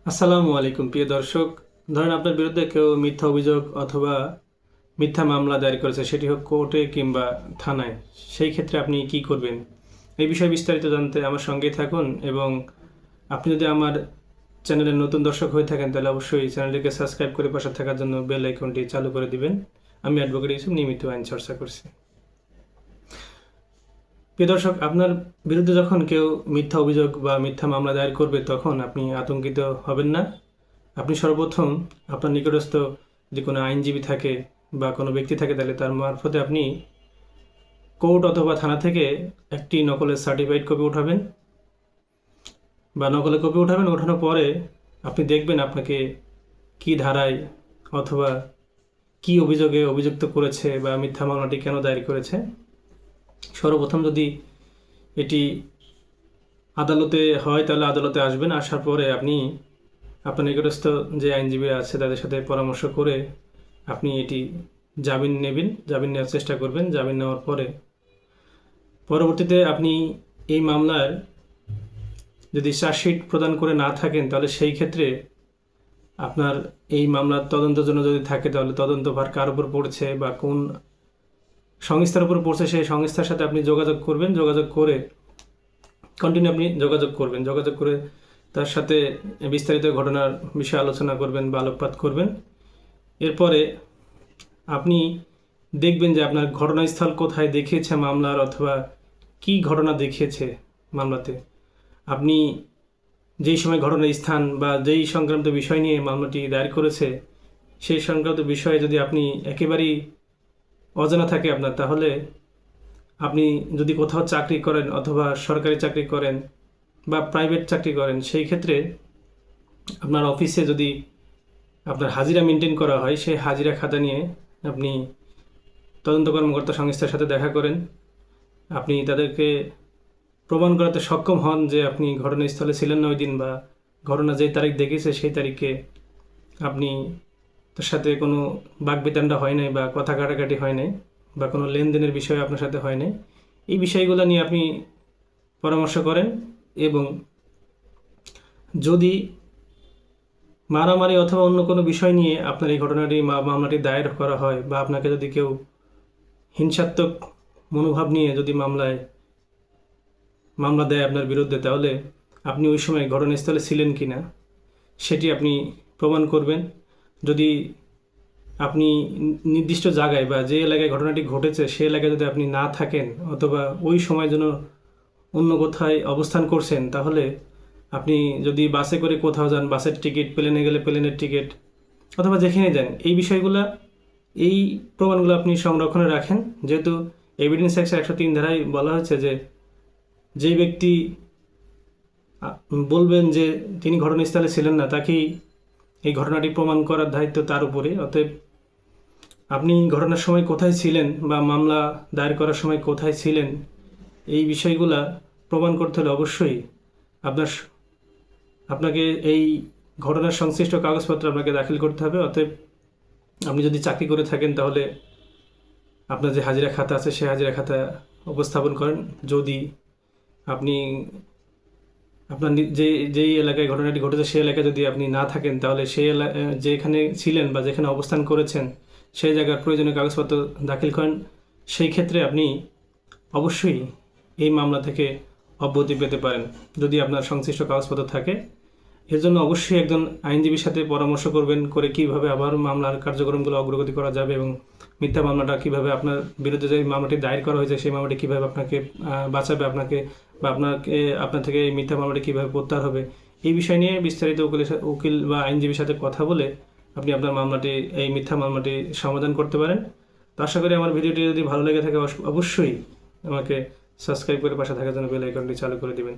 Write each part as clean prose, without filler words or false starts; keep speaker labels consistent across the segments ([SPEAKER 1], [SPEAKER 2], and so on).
[SPEAKER 1] আসসালামু আলাইকুম প্রিয় দর্শক। ধরেন আপনার বিরুদ্ধে কেউ মিথ্যা অভিযোগ অথবা মিথ্যা মামলা দায়ের করেছে, সেটি হোক কোর্টে কিংবা থানায়। সেই ক্ষেত্রে আপনি কি করবেন? এই বিষয়ে বিস্তারিত জানতে আমার সঙ্গেই থাকুন, এবং আপনি যদি আমার চ্যানেলের নতুন দর্শক হয়ে থাকেন তাহলে অবশ্যই চ্যানেলটিকে সাবস্ক্রাইব করে পাশে থাকার জন্য বেল আইকনটি চালু করে দিবেন। আমি অ্যাডভোকেট ইউসুফ, নিয়মিত আইন চর্চা করছি। প্রিয় দর্শক, আপনার বিরুদ্ধে যখন কেউ মিথ্যা অভিযোগ বা মিথ্যা মামলা দায়ের করবে তখন আপনি আতঙ্কিত হবেন না। আপনি সর্বপ্রথম আপনার নিকটস্থ যদি কোনো আইনজীবী থাকে বা কোনো ব্যক্তি থাকে তাহলে তার মারফতে আপনি কোর্ট অথবা থানা থেকে একটি নকলের সার্টিফাইড কপি উঠাবেন বা নকলের কপি উঠাবেন। ওঠানোর পরে আপনি দেখবেন আপনাকে কি ধারায় অথবা কি অভিযোগে অভিযুক্ত করেছে বা মিথ্যা মামলাটি কেন দায়ের করেছে। সর্বপ্রথম যদি এটি আদালতে হয় তাহলে আদালতে আসবেন। আসার পরে আপনি আপনার নিকটস্থ যে আইনজীবী আছে তাদের সাথে পরামর্শ করে আপনি এটি জামিন নেবেন, জামিন নেওয়ার চেষ্টা করবেন। জামিন নেওয়ার পরে পরবর্তীতে আপনি এই মামলার যদি চার্জশিট প্রদান করে না থাকেন তাহলে সেই ক্ষেত্রে আপনার এই মামলার তদন্তের জন্য যদি থাকে তাহলে তদন্তভার কার উপর পড়ছে বা কোন সংস্থার উপর পড়ছে সেই সংস্থার সাথে আপনি যোগাযোগ করবেন। যোগাযোগ করে কন্টিনিউ আপনি যোগাযোগ করবেন। যোগাযোগ করে তার সাথে বিস্তারিত ঘটনার বিষয়ে আলোচনা করবেন বা আলোকপাত করবেন। এরপরে আপনি দেখবেন যে আপনার ঘটনাস্থল কোথায় দেখিয়েছে মামলার, অথবা কি ঘটনা দেখিয়েছে মামলাতে। আপনি যেই সময় ঘটনার স্থান বা যেই সংক্রান্ত বিষয় নিয়ে মামলাটি দায়ের করেছে সেই সংক্রান্ত বিষয়ে যদি আপনি একেবারেই অজানা থাকে আপনার, তাহলে আপনি যদি কোথাও চাকরি করেন অথবা সরকারি চাকরি করেন বা প্রাইভেট চাকরি করেন, সেই ক্ষেত্রে আপনার অফিসে যদি আপনার হাজিরা মেনটেন করা হয় সেই হাজিরা খাতা নিয়ে আপনি তদন্ত কর্মকর্তা সংস্থার সাথে দেখা করেন। আপনি তাদেরকে প্রমাণ করাতে সক্ষম হন যে আপনি ঘটনাস্থলে ছিলেন না ওই দিন, বা ঘটনা যেই তারিখ দেখেছে সেই তারিখে আপনি তার সাথে কোনো বাকবিতণ্ডা হয় নাই বা কথা কাটাকাটি হয় নাই বা কোনো লেনদেনের বিষয় আপনার সাথে হয় নাই। এই বিষয়গুলো নিয়ে আপনি পরামর্শ করেন। এবং যদি মারামারি অথবা অন্য কোনো বিষয় নিয়ে আপনার এই ঘটনাটি মামলাটি দায়ের করা হয় বা আপনাকে যদি কেউ হিংসাত্মক মনোভাব নিয়ে যদি মামলা দেয় আপনার বিরুদ্ধে, তাহলে আপনি ওই সময় ঘটনাস্থলে ছিলেন কি না সেটি আপনি প্রমাণ করবেন। যদি আপনি নির্দিষ্ট জায়গায় বা যে এলাকায় ঘটনাটি ঘটেছে সে এলাকায় যদি আপনি না থাকেন অথবা ওই সময় যেন অন্য কোথায় অবস্থান করছেন, তাহলে আপনি যদি বাসে করে কোথাও যান বাসের টিকিট, প্লেনে গেলে প্লেনের টিকিট, অথবা যেখানে যান এই বিষয়গুলো এই প্রমাণগুলো আপনি সংরক্ষণে রাখেন। যেহেতু এভিডেন্স অ্যাক্ট 103 ধারায় বলা হয়েছে যে যেই ব্যক্তি বলবেন যে তিনি ঘটনাস্থলে ছিলেন না তাকেই এই ঘটনাটি প্রমাণ করার দায়িত্ব তার উপরে। অতএব আপনি ঘটনার সময় কোথায় ছিলেন বা মামলা দায়ের করার সময় কোথায় ছিলেন এই বিষয়গুলা প্রমাণ করতে হলে অবশ্যই আপনাকে এই ঘটনার সংশ্লিষ্ট কাগজপত্র আপনাকে দাখিল করতে হবে। অতএব আপনি যদি চাকরি করে থাকেন তাহলে আপনার যে হাজিরা খাতা আছে সেই হাজিরা খাতা উপস্থাপন করেন। যদি আপনি আপনার যেই এলাকায় ঘটনাটি ঘটেছে সেই এলাকায় যদি আপনি না থাকেন তাহলে সেই যেখানে ছিলেন বা যেখানে অবস্থান করেছেন সেই জায়গার প্রয়োজনীয় কাগজপত্র দাখিল করেন। সেই ক্ষেত্রে আপনি অবশ্যই এই মামলা থেকে অব্যাহতি পেতে পারেন যদি আপনার সংশ্লিষ্ট কাগজপত্র থাকে। এর জন্য অবশ্যই একজন আইনজীবীর সাথে পরামর্শ করবেন, করে কীভাবে আবার মামলার কার্যক্রমগুলো অগ্রগতি করা যাবে এবং মিথ্যা মামলাটা কীভাবে আপনার বিরুদ্ধে যে মামলাটি দায়ের করা হয়েছে সেই মামলাটি কীভাবে আপনাকে বাঁচাবে বা আপনার থেকে এই মিথ্যা মামলাটি কীভাবে প্রত্যাহার হবে, এই বিষয় নিয়ে বিস্তারিত উকিল বা আইনজীবীর সাথে কথা বলে আপনি আপনার এই মিথ্যা মামলাটি সমাধান করতে পারেন। তো আশা করি আমার ভিডিওটি যদি ভালো লেগে থাকে অবশ্যই আমাকে সাবস্ক্রাইব করে পাশে থাকার জন্য বেল আইকনটি চালু করে দিবেন।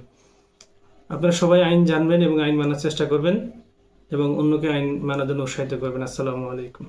[SPEAKER 1] আপনারা সবাই আইন জানবেন এবং আইন মানার চেষ্টা করবেন এবং অন্যকে আইন মানার জন্য উৎসাহিত করবেন। আসসালামু আলাইকুম।